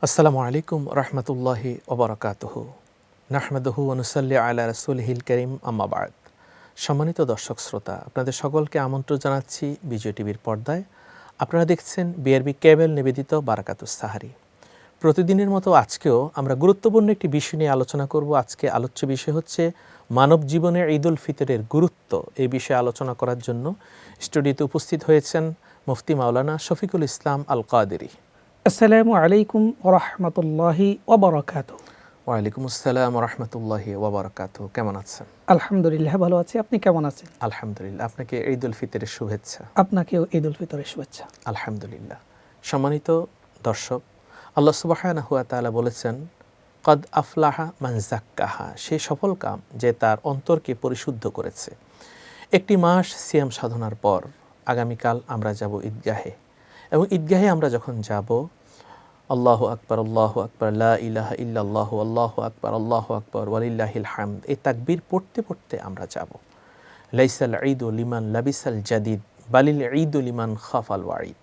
আসসালামু আলাইকুম রহমতুল্লাহি ওবরাকাতুহু নাহমাদুহু ওয়া নুসাল্লি আলা রাসূলিহিল কারীম আম্মা বা'দ। সম্মানিত দর্শক শ্রোতা, আপনাদের সকলকে আমন্ত্রণ জানাচ্ছি বিজয় টিভির পর্দায়। আপনারা দেখছেন বিআরবি কেবল নিবেদিত বারাকাতুস সাহারি। প্রতিদিনের মতো আজকেও আমরা গুরুত্বপূর্ণ একটি বিষয় নিয়ে আলোচনা করব। আজকে আলোচ্য বিষয় হচ্ছে মানব জীবনে ঈদ উল ফিতরের গুরুত্ব। এই বিষয়ে আলোচনা করার জন্য স্টুডিওতে উপস্থিত হয়েছেন মুফতি মাওলানা শফিকুল ইসলাম আল কাদেরী। আসসালামু আলাইকুম ওরহমতুল্লাহি ওবরাকাতুহু। ওয়ালাইকুম আসসালাম রহমতুল্লাহি ওবরাকাতুহু। কেমন আছেন? আলহামদুলিল্লাহ ভালো আছি। আপনি কেমন আছেন? আলহামদুলিল্লাহ। আপনাকে ঈদ উল ফিতরের শুভেচ্ছা। আপনাকেও ঈদ উল ফিতরের শুভেচ্ছা। আলহামদুলিল্লাহ। সম্মানিত দর্শক, আল্লাহ সুবহানাহু ওয়া তাআলা বলেছেন, কদ আফলাহা মান যাক্কাহা, সে সফল কাম যে তার অন্তরকে পরিশুদ্ধ করেছে। একটি মাস সিয়াম সাধনার পর আগামীকাল আমরা যাব ঈদগাহে, এবং ঈদগাহে আমরা যখন যাব, আল্লাহু আকবার আল্লাহু আকবার লা ইলাহা ইল্লাল্লাহু আল্লাহু আকবার ওয়ালিল্লাহিল হামদ, এই তাকবীর পড়তে পড়তে আমরা যাব। লাইসাল ঈদু লিমান লাবিসাল জাদিদ বালিল ঈদু লিমান খাফাল ওয়াঈদ।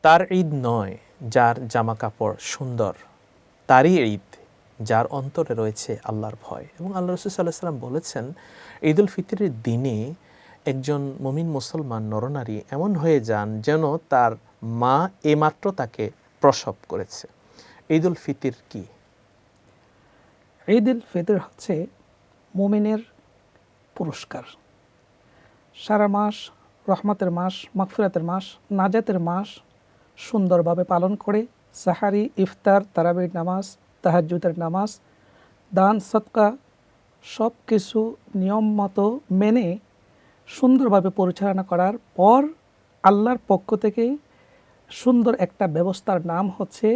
তার ঈদ নয় যার জামা কাপড় সুন্দর, তারই ঈদ যার অন্তরে রয়েছে আল্লাহর ভয়। এবং আল্লাহ রাসূল সাল্লাল্লাহু আলাইহি ওয়াসাল্লাম বলেছেন, ঈদ উল ফিতরের দিনে একজন মুমিন মুসলমান নরনারী এমন হয়ে যান যেন তার মা এইমাত্র তাকে প্রসব করেছে। ঈদ উল ফিতর কি? ঈদ উল ফিতর হচ্ছে মুমিনের পুরস্কার। সারা মাস রহমতের মাস, মাগফিরাতের মাস, নাজাতের মাস সুন্দরভাবে পালন করে সাহারি, ইফতার, তারাবির নামাজ, তাহাজ্জুদের নামাজ, দান সদকা সব কিছু নিয়ম মতো মেনে সুন্দরভাবে পরিচালনা করার পর আল্লাহর পক্ষ থেকে সুন্দর একটা ব্যবস্থার নাম হচ্ছে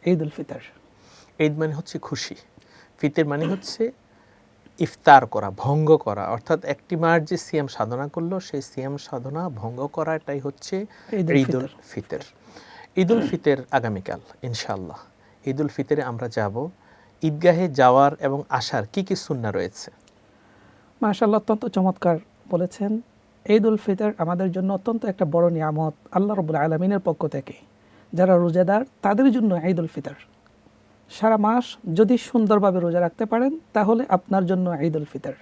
ঈদ উল ফিতর। ঈদ মানে হচ্ছে খুশি, ফিতর মানে হচ্ছে ইফতার করা, ভঙ্গ করা। অর্থাৎ একটি মাস যে সিয়াম সাধনা করলো, সেই সিয়াম সাধনা ভঙ্গ করাটাই হচ্ছে ঈদ উল ফিতর। ঈদ উল ফিতর আগামীকাল ইনশাআল্লাহ। ঈদ উল ফিতরে আমরা যাব। ঈদগাহে যাওয়ার এবং আসার কি কি সুন্নাহ রয়েছে? মাশাআল্লাহ, অত্যন্ত চমৎকার বলেছেন। ঈদ উল ফিতর আমাদের জন্য অত্যন্ত একটা বড় নিয়ামত আল্লাহ রাব্বুল আলামিনের পক্ষ থেকে। যারা রোজাদার তাদের জন্য ঈদ উল ফিতর। সারা মাস যদি সুন্দরভাবে রোজা রাখতে পারেন তাহলে আপনার জন্য ঈদ উল ফিতর।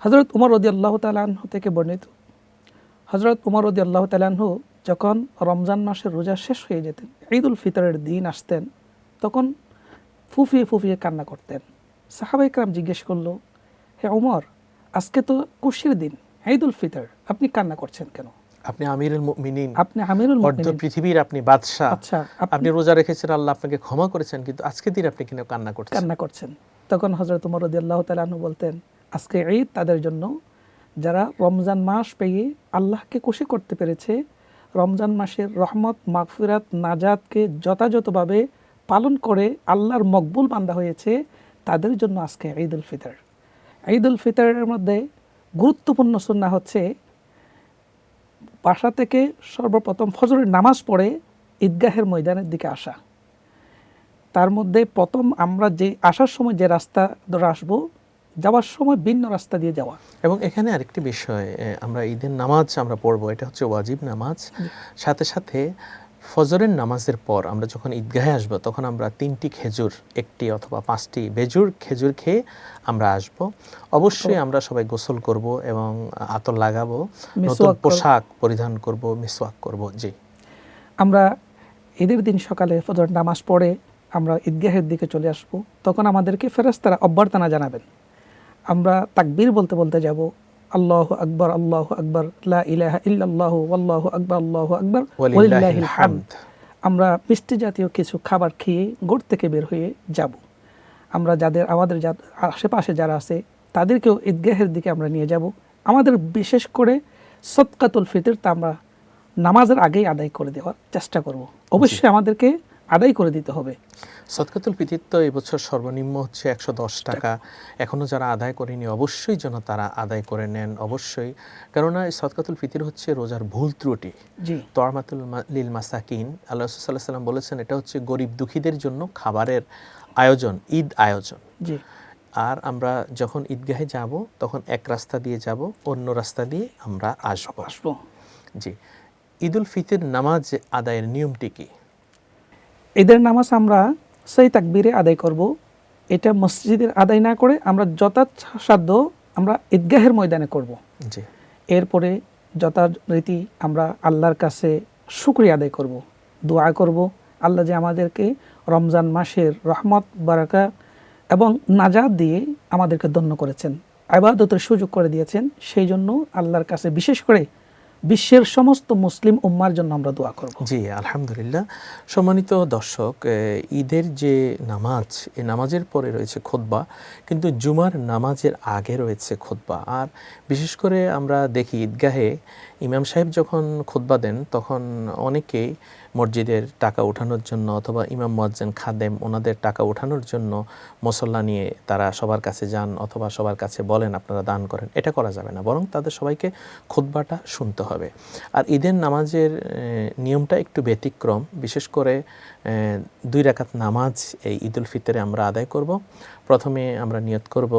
হযরত উমর রাদিয়াল্লাহু তাআলা আনহু থেকে বর্ণিত, হযরত উমর রাদিয়াল্লাহু তাআলা আনহু যখন রমজান মাসের রোজা শেষ হয়ে যেতেন, ঈদ উল ফিতরের দিন আসতেন, তখন ফুফিয়ে ফুফিয়ে কান্না করতেন। সাহাবায়ে কেরাম জিজ্ঞেস করলো, হে উমর, আজকে তো খুশির দিন, ঈদ উল ফিতর, আপনি কান্না করছেন কেন? আপনি আমিরুল মুমিনিন, আপনি আমিরুল অর্ধ মুমিনিন, পৃথিবীর আপনি বাদশা, আচ্ছা আপনি রোজা রেখেছেন, আল্লাহ আপনাকে ক্ষমা করেছেন, কিন্তু আজকের দিন আপনি কেন কান্না করছেন? তখন হযরত উমর রাদিয়াল্লাহু তাআলা আনহু বলতেন, আজকে ঈদ তাদের জন্য যারা রমজান মাস পেয়ে আল্লাহকে খুশি করতে পেরেছে, রমজান মাসের রহমত, মাগফিরাত, নাজাতকে যথাযথভাবে পালন করে আল্লাহর মকবুল বান্দা হয়েছে, তাদের জন্য আজকে ঈদ উল ফিতর। ঈদ উল ফিতরের মধ্যে গুরুত্বপূর্ণ সুন্নাহ হচ্ছে বাসা থেকে সর্বপ্রথম ফজরের নামাজ পড়ে ঈদগাহের ময়দানের দিকে আসা। তার মধ্যে প্রথম আমরা যে আসার সময় যে রাস্তা ধরে আসবো, যাওয়ার সময় ভিন্ন রাস্তা দিয়ে যাওয়া। এবং এখানে আরেকটি বিষয়, আমরা ঈদের নামাজ আমরা পড়বো, এটা হচ্ছে ওয়াজিব নামাজ। সাথে সাথে ফজরের নামাজের পর আমরা যখন ঈদগাহে আসবো, তখন আমরা 3টি খেজুর, 1টি অথবা 5টি খেজুর খেয়ে আমরা আসব। অবশ্যই আমরা সবাই গোসল করব এবং আতর লাগাবো, নতুন পোশাক পরিধান করব, মিসওয়াক করব। জি, আমরা ঈদের দিন সকালে ফজর নামাজ পড়ে আমরা ঈদগাহের দিকে চলে আসব। তখন আমাদেরকে ফেরেশতারা অভ্যর্থনা জানাবেন। আমরা তাকবীর বলতে বলতে যাব, আল্লাহু আকবার লা ইলাহা ইল্লাল্লাহু ওয়াল্লাহু আকবার ওয়ালিল্লাহিল হামদ। আমরা মিষ্টি জাতীয় কিছু খাবার খেয়ে ঘর থেকে বের হয়ে যাব। আমরা আমাদের আশেপাশে যারা আছে তাদেরকেও ঈদগাহের দিকে আমরা নিয়ে যাব। আমাদের বিশেষ করে সদকাতুল ফিতর তা আমরা নামাজের আগেই আদায় করে দেওয়ার চেষ্টা করব। অবশ্যই আমাদেরকে আদায় করে দিতে হবে। সদকাতুল ফিতর তো এবছর সর্বনিম্ন হচ্ছে 110 টাকা। এখনও যারা আদায় করেনি অবশ্যই যেন তারা আদায় করে নেন, অবশ্যই। কেননা এই সদকাতুল ফিতর হচ্ছে রোজার ভুল ত্রুটি। তু'মাতুল লিল মাসাকিন, আল্লাহ রাসূল সাল্লাল্লাহু আলাইহি ওয়াসাল্লাম বলেছেন, এটা হচ্ছে গরিব দুঃখীদের জন্য খাবারের আয়োজন, ঈদ আয়োজন। আর আমরা যখন ঈদগাহে যাব তখন এক রাস্তা দিয়ে যাব, অন্য রাস্তা দিয়ে আমরা আসব। জি, ঈদ উল ফিতর নামাজ আদায়ের নিয়মটি কি? ঈদের নামাজ আমরা সেই তাকবীরে আদায় করব। এটা মসজিদের আদায় না করে আমরা যথাসাধ্য আমরা ঈদগাহের ময়দানে করব। জি। এরপরে যথারীতি আমরা আল্লাহর কাছে শুকরিয়া আদায় করব, দোয়া করব আল্লাহ যে আমাদেরকে রমজান মাসের রহমত বারাকা এবং নাজাত দিয়ে আমাদেরকে ধন্য করেছেন, ইবাদতের সুযোগ করে দিয়েছেন। সেই জন্য আল্লাহর কাছে বিশেষ করে বিশ্বের সমস্ত মুসলিম উম্মার জন্য আমরা দোয়া করব। জি, আলহামদুলিল্লাহ। সম্মানিত দর্শক, ঈদের যে নামাজ, এই নামাজের পরে রয়েছে খুতবা, কিন্তু জুমার নামাজের আগে রয়েছে খুতবা। আর বিশেষ করে আমরা দেখি ঈদগাহে ইমাম সাহেব যখন খুতবা দেন তখন অনেকেই মসজিদের টাকা ওঠানোর জন্য অথবা ইমাম মুয়াজ্জিন খাদেম ওনাদের টাকা ওঠানোর জন্য মুসল্লা নিয়ে তারা সবার কাছে যান অথবা সবার কাছে বলেন আপনারা দান করেন। এটা করা যাবে না, বরং তাদের সবাইকে খুতবাটা শুনতে হবে। আর ঈদের নামাজের নিয়মটা একটু ব্যতিক্রম। বিশেষ করে 2 রাকাত নামাজ এই ঈদুল ফিতরে আমরা আদায় করব। প্রথমে আমরা নিয়ত করব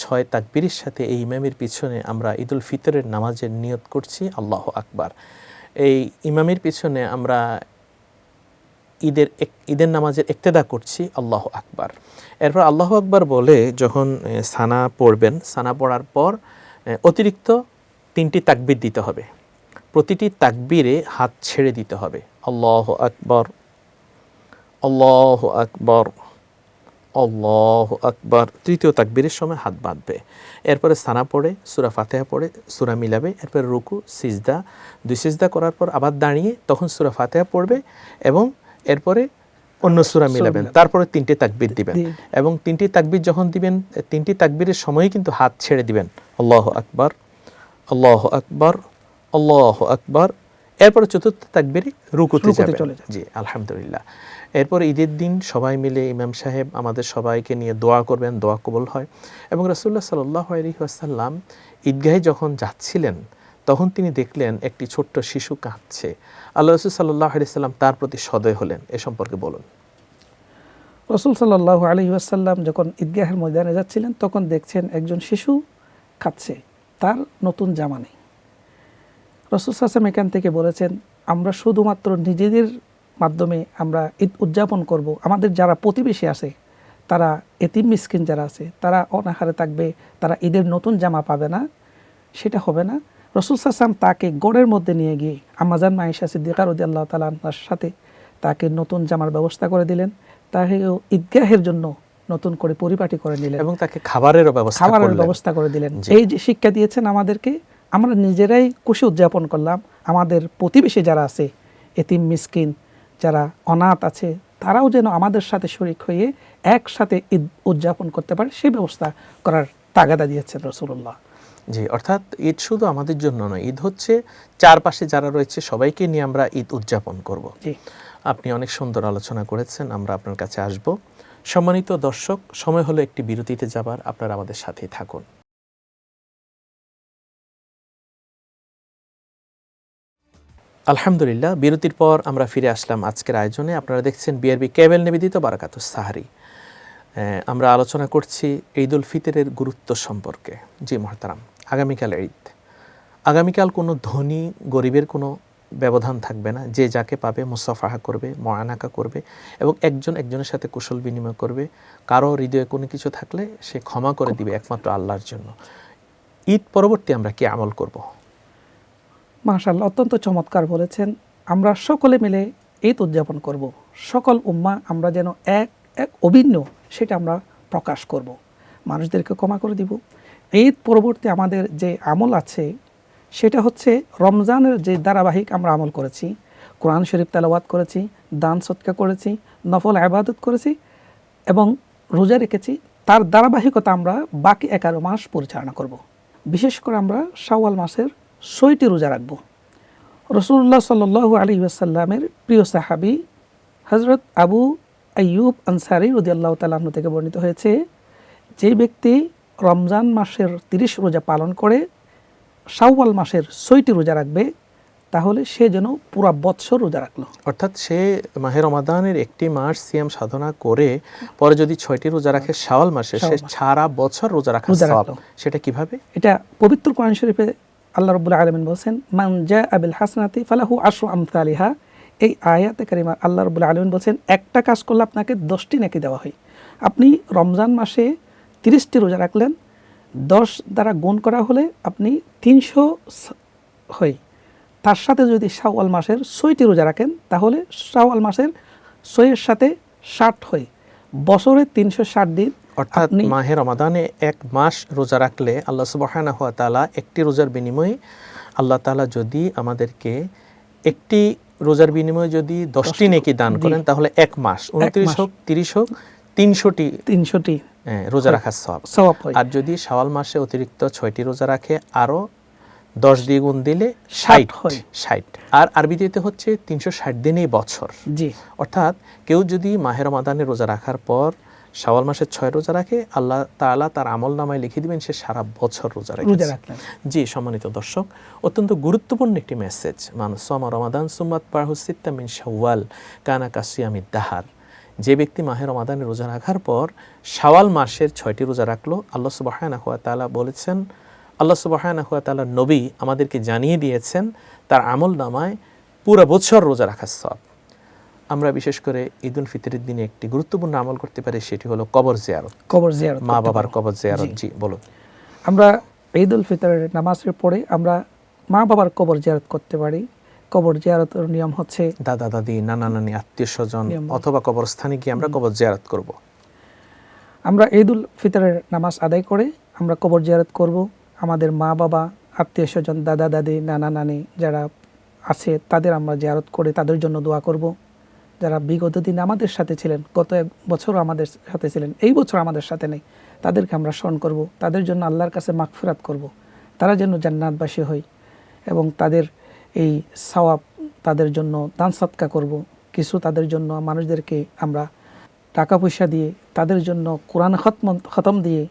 6 তাকবীরের সাথে এই ইমামের পিছনে আমরা ঈদুল ফিতরের নামাজের নিয়ত করছি আল্লাহু আকবার। এই ইমামের পিছনে আমরা ঈদের নামাজের ইক্তেদা করছি আল্লাহু আকবার। এরপর আল্লাহু আকবার বলে যখন সানা পড়বেন, সানা পড়ার পর অতিরিক্ত 3টি তাকবীর দিতে হবে। প্রতিটি তাকবীরে হাত ছেড়ে দিতে হবে। আল্লাহু আকবার, আল্লাহু আকবার, আল্লাহু আকবার। তৃতীয় তাকবীরের সময় হাত বাঁধবে। এরপরে সানা পড়ে সূরা ফাতিহা পড়ে সূরা মিলাবে। এরপরে রুকু, সিজদা, 2 সিজদা করার পর আবার দাঁড়িয়ে তখন সূরা ফাতিহা পড়বে এবং এরপরে অন্য সূরা মিলাবেন। তারপরে 3টে তাকবীর দিবেন এবং 3টি তাকবীর যখন দিবেন 3টি তাকবীরের সময়ই কিন্তু হাত ছেড়ে দিবেন। আল্লাহু আকবার, আল্লাহু আকবার, আল্লাহু আকবার। এরপরে চতুর্থ তাকবীরে রুকুতে যাবেন। জি, আলহামদুলিল্লাহ। এরপর ঈদের দিন সবাই মিলে ইমাম সাহেব আমাদের সবাইকে নিয়ে দোয়া করবেন, দোয়া কবুল হয়। এবং রাসূলুল্লাহ সাল্লাল্লাহু আলাইহি ওয়াসাল্লাম ঈদগাহে যখন যাচ্ছিলেন তখন তিনি দেখলেন একটি ছোট্ট শিশু কাঁদছে। আল্লাহ রাসূল সাল্লাল্লাহু আলাইহি ওয়াসাল্লাম তার প্রতি সদয় হলেন। এ সম্পর্কে বলুন। রাসূল সাল্লাল্লাহু আলাইহি ওয়াসাল্লাম যখন ঈদগাহের ময়দানে যাচ্ছিলেন তখন দেখছেন একজন শিশু কাঁদছে, তার নতুন জামা নেই। রাসূল সাল্লাল্লাহু আলাইহি ওয়াসাল্লাম এখান থেকে বলেছেন আমরা শুধুমাত্র নিজেদের মাধ্যমে আমরা ঈদ উদযাপন করব, আমাদের যারা প্রতিবেশী আছে তারা এতিম মিসকিন যারা আছে তারা অনাহারে থাকবে, তারা ঈদের নতুন জামা পাবে না, সেটা হবে না। রাসূল সাল্লাল্লাহু আলাইহি ওয়াসাল্লাম তাকে গড়ের মধ্যে নিয়ে গিয়ে আম্মাজান আয়েশা সিদ্দিকা রাদিয়াল্লাহু তাআলা আনহার সাথে তাকে নতুন জামার ব্যবস্থা করে দিলেন, তাকে ঈদগাহের জন্য নতুন করে পরিপাটি করে নিলেন এবং তাকে খাবারেরও ব্যবস্থা করে দিলেন। এই যে শিক্ষা দিয়েছেন আমাদেরকে, আমরা নিজেরাই খুশি উদযাপন করলাম, আমাদের প্রতিবেশী যারা আছে এতিম মিসকিন যারা অনাথ আছে তারাও যেন আমাদের সাথে শরীক হয়ে একসাথে ঈদ উদযাপন করতে পারে সেই ব্যবস্থা করার তাগাদা দিয়েছেন রাসূলুল্লাহ। জি, অর্থাৎ ঈদ শুধু আমাদের জন্য নয়, ঈদ হচ্ছে চারপাশে যারা রয়েছে সবাইকে নিয়ে আমরা ঈদ উদযাপন করব। জি, আপনি অনেক সুন্দর আলোচনা করেছেন, আমরা আপনার কাছে আসব। সম্মানিত দর্শক, সময় হলো একটি বিরতিতে যাবার, আপনারা আমাদের সাথেই থাকুন। আলহামদুলিল্লাহ, বিরতির পর আমরা ফিরে আসলাম আজকের আয়োজনে। আপনারা দেখছেন বিআরবি কেবল নিবেদিত বারাকাতুস সাহারি। আমরা আলোচনা করছি ঈদুল ফিতরের গুরুত্ব সম্পর্কে। জি মহতারাম, আগামীকাল ঈদ। আগামীকাল কোনো ধনী গরিবের কোনো ব্যবধান থাকবে না, যে যাকে পাবে মুসাফাহা করবে, মুআনাকা করবে এবং একজন একজনের সাথে কুশল বিনিময় করবে। কারো হৃদয়ে কোনো কিছু থাকলে সে ক্ষমা করে দিবে একমাত্র আল্লাহর জন্য। ঈদ পরবর্তী আমরা কি আমল করব? মাশাআল্লাহ, অত্যন্ত চমৎকার বলেছেন। আমরা সকলে মিলে ঈদ উদযাপন করব, সকল উম্মাহ আমরা যেন এক এক অভিন্ন সেটা আমরা প্রকাশ করব, মানুষদেরকে ক্ষমা করে দিব। ঈদ পরবর্তী আমাদের যে আমল আছে সেটা হচ্ছে রমজানের যে ধারাবাহিক আমরা আমল করেছি, কোরআন শরীফ তেলাওয়াত করেছি, দান সদকা করেছি, নফল ইবাদত করেছি এবং রোজা রেখেছি, তার ধারাবাহিকতা আমরা বাকি 11 মাস পরিচালনা করব। বিশেষ করে আমরা শাওয়াল মাসের 6টি রোজা রাখব। রাসূলুল্লাহ সাল্লাল্লাহু আলাইহি ওয়াসাল্লামের প্রিয় সাহাবী হযরত আবু আইয়ুব আনসারী রাদিয়াল্লাহু তাআলা আনহু থেকে বর্ণিত হয়েছে, যে ব্যক্তি রমজান মাসের 30 রোজা পালন করে শাওয়াল মাসের 6টি রোজা রাখবে তাহলে সে যেন পুরা বৎসর রোজা রাখলো। অর্থাৎ সে মাহে রমাদানের একটি মাস সিয়াম সাধনা করে পরে যদি 6টি রোজা রাখে শাওয়াল মাসে, সে সারা বছর রোজা রাখার সওয়াব। সেটা কিভাবে? এটা পবিত্র কোরআন শরীফে আল্লাহ রাব্বুল আলামিন বলেন, মান জাআ বিল হাসানাতি ফালাহু আশরু আমসালিহা, এই আয়াতে কারিমা আল্লাহ রাব্বুল আলামিন বলছেন একটা কাজ করলে আপনাকে 10টি নেকি দেওয়া হয়। আপনি রমজান মাসে 30টি রোজা রাখলেন, 10 দ্বারা গুণ করা হলে আপনি 300 হয়। তার সাথে যদি শাওয়াল মাসের 6টি রোজা রাখেন তাহলে শাওয়াল মাসের 6 এর সাথে 60 হয়। বছরে 360 দিন। অর্থাৎ মাহে রমাদানে এক মাস রোজা রাখলে আল্লাহ সুবহানাহু ওয়া তাআলা একটি রোজার বিনিময়ে আল্লাহ তাআলা যদি আমাদেরকে একটি রোজার বিনিময়ে যদি 10টি নেকি দান করেন তাহলে এক মাস 29 হোক 30 হোক 300টি রোজা রাখার সওয়াব হয়। আর যদি শাওয়াল মাসে অতিরিক্ত 6টি রোজা রাখে আরো 10 দিয়ে গুণ দিলে 60 হয়। 60 আর আরবিতে হচ্ছে 360 দিনই বছর। জি, অর্থাৎ কেউ যদি মাহে রমাদানে রোজা রাখার পর শাওয়াল মাসের 6 রোজা রাখে আল্লাহ তাআলা তার আমলনামায় লিখে দিবেন সে সারা বছর রোজা রেখেছে। জি সম্মানিত দর্শক, অত্যন্ত গুরুত্বপূর্ণ একটি মেসেজ। মান সামা রমাদান সুম্মা আতবাহু সিত্তা মিন শাওয়াল কানা কাসিয়ামিদ দাহার। যে ব্যক্তি মাহে রমাদানে রোজা রাখার পর শাওয়াল মাসের 6টি রোজা রাখলো, আল্লাহ সুবহানাহু ওয়া তাআলা বলেছেন, আল্লাহ সুবহানাহু ওয়া তাআলার নবী আমাদেরকে জানিয়ে দিয়েছেন তার আমলনামায় পুরো বছর রোজা রাখার সওয়াব। আমরা বিশেষ করে ঈদুল ফিতরের দিনে একটি গুরুত্বপূর্ণ আমল করতে পারি, সেটি হলো কবর জিয়ারত। মা বাবার কবর জিয়ারত। জি বলুন। আমরা ঈদুল ফিতরের নামাজের পরে আমরা মা বাবার কবর জিয়ারত করতে পারি। কবর জিয়ারতের নিয়ম হচ্ছে দাদা দাদি, নানা নানি, আত্মীয় স্বজন অথবা কবরস্থানে গিয়ে আমরা কবর জিয়ারত করব। আমরা ঈদুল ফিতরের নামাজ আদায় করে আমরা কবর জিয়ারত করব। আমাদের মা বাবা, আত্মীয় স্বজন, দাদা দাদি, নানা নানি যারা আছে তাদের আমরা জিয়ারত করে তাদের জন্য দোয়া করব। যারা বিগত দিন আমাদের সাথে ছিলেন, গত এক বছর আমাদের সাথে ছিলেন, এই বছর আমাদের সাথে নেই, তাদেরকে আমরা স্মরণ করব। তাদের জন্য আল্লাহর কাছে মাগফিরাত করব, তারা যেন জান্নাতবাসী হয় এবং তাদের এই সওয়াব তাদের জন্য দান সদকা করব। কিছু তাদের জন্য মানুষদেরকে আমরা টাকা পয়সা দিয়ে, তাদের জন্য কোরআন খতম দিয়ে,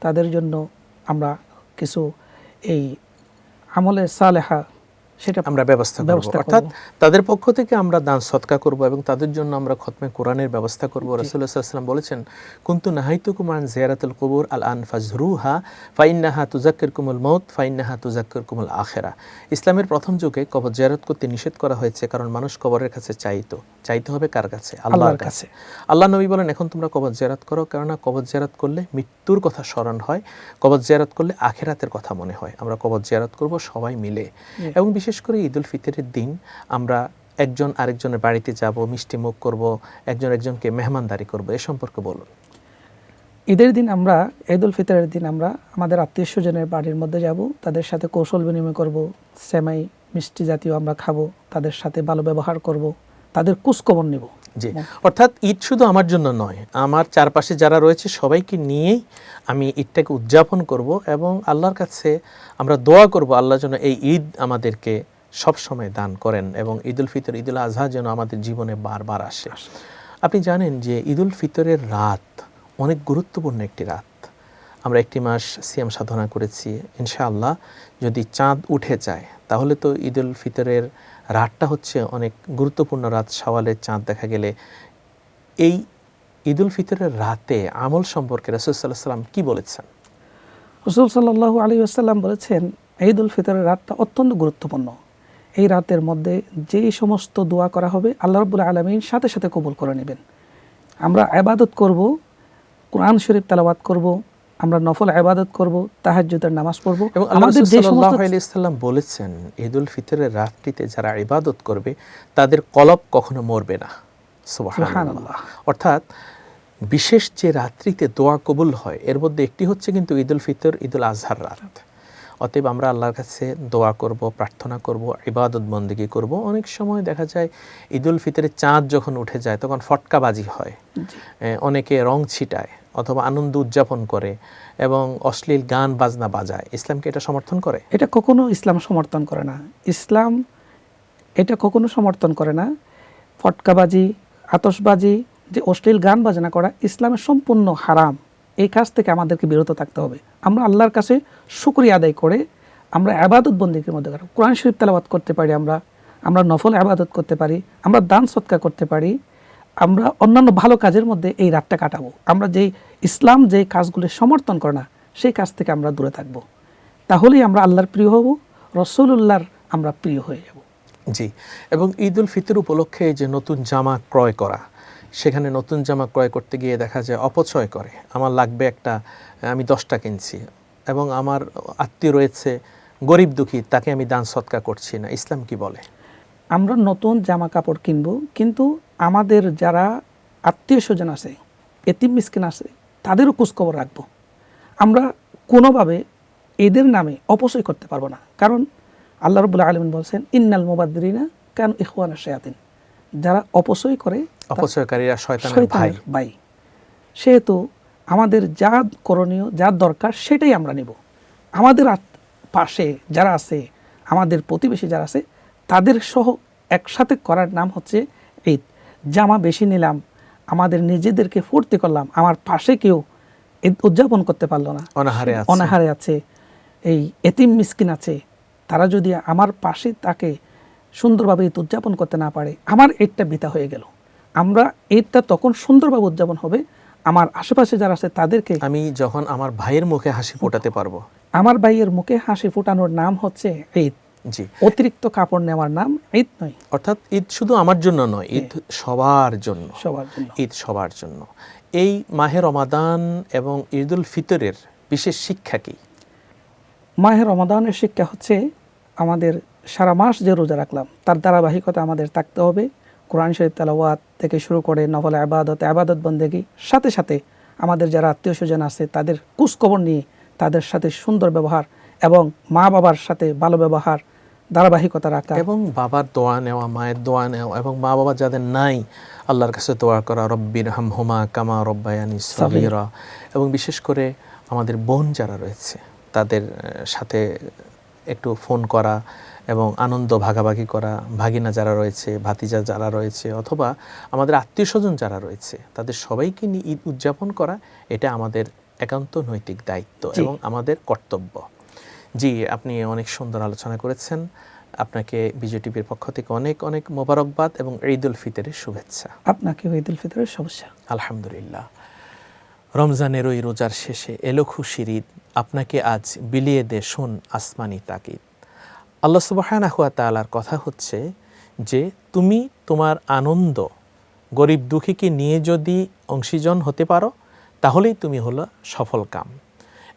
তাদের জন্য আমরা কিছু এই আমলে সালেহা সেটা আমরা ব্যবস্থা করব। অর্থাৎ তাদের পক্ষ থেকে আমরা দান সদকা করব এবং তাদের জন্য আমরা খতমে কোরআনের ব্যবস্থা করব। রাসূলুল্লাহ সাল্লাল্লাহু আলাইহি ওয়াসাল্লাম বলেছেন, কুনতু নাহাইতুকুম আন জিয়ারাতিল কুবুর আল আন ফাজরুহা ফাইন্নাহা তুযাক্কিরকুমুল মাউত ফাইন্নাহা তুযাক্কিরকুমুল আখিরা। ইসলামের প্রথম যুগে কবর জিয়ারত করতে নিষেধ করা হয়েছে, কারণ মানুষ কবরের কাছে চাইতে হবে কার কাছে? আল্লাহর কাছে। আল্লাহ নবী বলেন, এখন তোমরা কবর জিয়ারত করো, কেননা কবর জিয়ারত করলে মৃত্যুর কথা স্মরণ হয়, কবর জিয়ারত করলে আখিরাতের কথা মনে হয়। আমরা কবর জিয়ারত করব সবাই মিলে। এবং বিশেষ করে ঈদুল ফিতরের দিন আমরা একজন আরেকজনের বাড়িতে যাব, মিষ্টি মুখ করব, একজন একজনকে মেহমানদারি করব। এ সম্পর্কে বলুন। ঈদের দিন আমরা, ঈদুল ফিতরের দিন আমরা আমাদের আত্মীয় স্বজনের বাড়ির মধ্যে যাব, তাদের সাথে কৌশল বিনিময় করব, সেমাই মিষ্টি জাতীয় আমরা খাবো, তাদের সাথে ভালো ব্যবহার করব, তাদের খোঁজখবর নেব। জি, অর্থাৎ ঈদ শুধু আমার জন্য নয়, আমার চারপাশে যারা রয়েছে সবাইকে নিয়েই আমি ঈদটাকে উদযাপন করব এবং আল্লাহর কাছে আমরা দোয়া করব আল্লাহ যেন এই ঈদ আমাদেরকে সব সময় দান করেন এবং ঈদুল ফিতর, ঈদুল আজহা যেন আমাদের জীবনে বারবার আসে। আপনি জানেন যে ঈদুল ফিতরের রাত অনেক গুরুত্বপূর্ণ একটি রাত। আমরা একটি মাস সিয়াম সাধনা করেছি, ইনশাআল্লাহ যদি চাঁদ উঠে যায় তাহলে তো ঈদুল ফিতরের রাতটা হচ্ছে অনেক গুরুত্বপূর্ণ রাত। শাওয়ালের চাঁদ দেখা গেলে এই ঈদুল ফিতরের রাতে আমল সম্পর্কে রাসূল সাল্লাল্লাহু আলাইহি ওয়াসাল্লাম কি বলেছেন? রাসূল সাল্লাল্লাহু আলাইহি ওয়াসাল্লাম বলেছেন, ঈদুল ফিতরের রাতটা অত্যন্ত গুরুত্বপূর্ণ। এই রাতের মধ্যে যেই সমস্ত দোয়া করা হবে আল্লাহ রাব্বুল আলামিন সাথে সাথে কবুল করে নেবেন। আমরা ইবাদত করব, কোরআন শরীফ তেলাওয়াত করব, আমরা নফল ইবাদত করব, তাহাজ্জুদের নামাজ পড়ব। এবং আমাদের যে সাল্লাল্লাহু আলাইহি ওয়াসাল্লাম বলেছেন, ঈদুল ফিতরের রাতটিতে যারা ইবাদত করবে তাদের কলব কখনো মরবে না। সুবহানাল্লাহ। অর্থাৎ বিশেষ যে রাত্রিতে দোয়া কবুল হয় এর মধ্যে একটি হচ্ছে কিন্তু ঈদুল ফিতর, ঈদুল আজহার রাত। অতএব আমরা আল্লাহর কাছে দোয়া করব, প্রার্থনা করব, ইবাদত বন্দেগী করব। অনেক সময় দেখা যায় ঈদুল ফিতরের চাঁদ যখন উঠে যায় তখন ফটকাবাজি হয়, অনেকে রং ছিটায় অথবা আনন্দ উদযাপন করে এবং অশ্লীল গান বাজনা বাজায়। ইসলামকে এটা সমর্থন করে? এটা কখনো ইসলাম সমর্থন করে না। ইসলাম এটা কখনো সমর্থন করে না। ফটকাবাজি, আতশবাজি, যে অশ্লীল গান বাজনা করা ইসলামের সম্পূর্ণ হারাম। এই কাজ থেকে আমাদেরকে বিরত থাকতে হবে। আমরা আল্লাহর কাছে শুকরিয়া আদায় করে আমরা ইবাদত বন্দেগীর মধ্যে কোরআন শরীফ তেলাওয়াত করতে পারি, আমরা নফল ইবাদত করতে পারি, আমরা দান সদকা করতে পারি, আমরা অন্যান্য ভালো কাজের মধ্যে এই রাতটা কাটাবো। আমরা যেই ইসলাম যে কাজগুলি সমর্থন করে না সেই কাজ থেকে আমরা দূরে থাকবো। তাহলেই আমরা আল্লাহর প্রিয় হব, রাসূলুল্লাহর আমরা প্রিয় হয়ে যাব। জি, এবং ঈদ উল ফিতর উপলক্ষে যে নতুন জামা ক্রয় করা, সেখানে নতুন জামা ক্রয় করতে গিয়ে দেখা যায় অপচয় করে। আমার লাগবে একটা, আমি 10টা কিনছি, এবং আমার আত্মীয় রয়েছে গরিব দুঃখী, তাকে আমি দান সৎকার করছি না। ইসলাম কি বলে? আমরা নতুন জামা কাপড় কিনবো, কিন্তু আমাদের যারা আত্মীয় স্বজন আছে, এতিম মিসকিন আছে, তাদেরও খোঁজখবর রাখবো। আমরা কোনোভাবে এদের নামে অপচয় করতে পারবো না, কারণ আল্লাহ রাব্বুল আলামিন বলছেন ইন্নাল মুবাদদিরিনা কানু ইখওয়ানা শায়াতিন, যারা অপচয় করে অপচয়কারীরা শয়তানের ভাই। ভাই। সেহেতু আমাদের যা করণীয়, যা দরকার সেটাই আমরা নেব। আমাদের পাশে যারা আছে, আমাদের প্রতিবেশী যারা আছে, তাদের সহ একসাথে করার নাম হচ্ছে ঈদ। জামা বেশি নিলাম, আমাদের নিজেদেরকে ফুর্তি করলাম, আমার পাশে কেউ ঈদ উদযাপন করতে পারলো না, অনাহারে আছে, এই এতিম মিসকিন আছে, তারা যদি আমার পাশে তাকে সুন্দরভাবে ঈদ উদযাপন করতে না পারে, আমার ঈদটা বৃথা হয়ে গেল। আমরা ঈদটা তখন সুন্দরভাবে উদযাপন হবে আমার আশেপাশে যারা আছে তাদেরকে, আমি যখন আমার ভাইয়ের মুখে হাসি ফোটাতে পারবো। আমার ভাইয়ের মুখে হাসি ফোটানোর নাম হচ্ছে ঈদ। জি, অতিরিক্ত কাপড় নেওয়ার নাম ঈদ নয়। অর্থাৎ ঈদ শুধু আমার জন্য নয়, ঈদ সবার জন্য, সবার জন্য। ঈদ সবার জন্য। এই মাহে রমাদান এবং ঈদ উল ফিতরের বিশেষ শিক্ষা কি? মাহে রমাদানের শিক্ষা হচ্ছে আমাদের সারা মাস যে রোজা রাখলাম তার ধারাবাহিকতা আমাদের থাকতে হবে। কোরআন শরীফ তেলাওয়াত থেকে শুরু করে নফল আবাদত বন্দেগী, সাথে সাথে আমাদের যারা আত্মীয় স্বজন আছে তাদের খোঁজখবর নিয়ে তাদের সাথে সুন্দর ব্যবহার এবং মা বাবার সাথে ভালো ব্যবহার ধারাবাহিকতা রাখা, এবং বাবার দোয়া নেওয়া, মায়ের দোয়া নেওয়া, এবং মা বাবা যাদের নাই আল্লাহর কাছে দোয়া করা, রব্বির হামহুমা কামা রব্বায়ানি সগীরা। এবং বিশেষ করে আমাদের বোন যারা রয়েছে তাদের সাথে একটু ফোন করা এবং আনন্দ ভাগাভাগি করা, ভাগিনা যারা রয়েছে, ভাতিজা যারা রয়েছে, অথবা আমাদের আত্মীয় স্বজন যারা রয়েছে, তাদের সবাইকে নিয়ে ঈদ উদযাপন করা, এটা আমাদের একান্ত নৈতিক দায়িত্ব এবং আমাদের কর্তব্য। জি, আপনি অনেক সুন্দর আলোচনা করেছেন। আপনাকে বিজয় টিভির পক্ষ থেকে অনেক অনেক মোবারকবাদ এবং ঈদ উল ফিতরের শুভেচ্ছা। আপনাকে ঈদ উল ফিতরের শুভেচ্ছা। আলহামদুলিল্লাহ, রমজানের ওই রোজার শেষে এলো খুশির ঈদ, আপনাকে আজ বিলিয়ে দে শুন আসমানি তাকিদ। আল্লাহ সুবহানাহু ওয়া তাআলার কথা হচ্ছে যে তুমি তোমার আনন্দ গরিব দুঃখীকে নিয়ে যদি অংশীজন হতে পারো, তাহলেই তুমি হলো সফল কাম।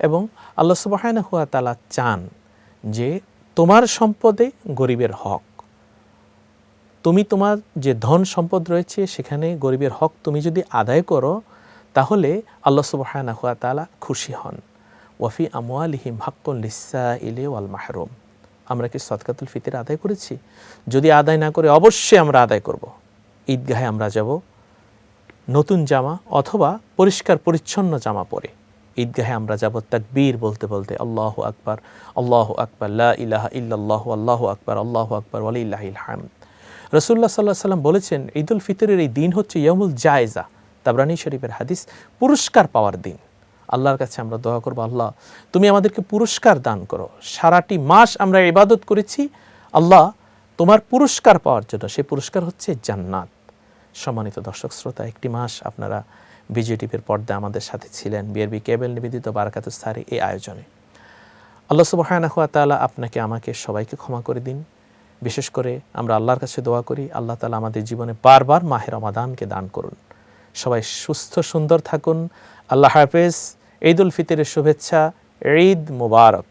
এবং আল্লাহ সুবহানাহু ওয়া তাআলা চান যে তোমার সম্পদে গরিবের হক, তুমি তোমার যে ধন সম্পদ রয়েছে সেখানে গরিবের হক তুমি যদি আদায় করো, তাহলে আল্লাহ সুবহানাহু ওয়া তাআলা খুশি হন। ওয়াফি আমওয়ালিহিম হাক্কুন লিসসাইলি ওয়াল মাহরুম। আমরা কি সদকাতুল ফিতর আদায় করেছি? যদি আদায় না করে, অবশ্যই আমরা আদায় করব। ঈদগাহে আমরা যাব নতুন জামা অথবা পরিষ্কার পরিচ্ছন্ন জামা পরে। ঈদগাহে আমরা যাব তাকবীর বলতে বলতে, আল্লাহু আকবার, আল্লাহু আকবার, লা ইলাহা ইল্লাল্লাহু, আল্লাহু আকবার, আল্লাহু আকবার, ওয়ালিল্লাহিল হামদ। রাসূলুল্লাহ সাল্লাল্লাহু আলাইহি সাল্লাম বলেছেন, ঈদ উল ফিতরের এই দিন হচ্ছে ইয়াউমুল জায়েজা, তাবরানী শরীফের হাদিস, পুরস্কার পাওয়ার দিন। আল্লাহর কাছে আমরা দোয়া করব, আল্লাহ তুমি আমাদেরকে পুরস্কার দান করো। সারাটি মাস আমরা ইবাদত করেছি আল্লাহ তোমার পুরস্কার পাওয়ার জন্য, সেই পুরস্কার হচ্ছে জান্নাত। সম্মানিত দর্শক শ্রোতা, একটি মাস আপনারা বিজয় টিভির পর্দায় আমাদের সাথে ছিলেন বিআরবি কেবল নিবেদিত বারাকাতুস সারি এই আয়োজনে। আল্লাহ সুবহানাহু ওয়া তাআলা আপনাকে আমাকে সবাইকে ক্ষমা করে দিন। বিশেষ করে আমরা আল্লাহর কাছে দোয়া করি, আল্লাহ তাআলা আমাদের জীবনে বারবার মাহে রমাদানকে দান করুন। সবাই সুস্থ সুন্দর থাকুন। আল্লাহ হাফেজ। ঈদ উল ফিতরের শুভেচ্ছা। ঈদ মুবারক।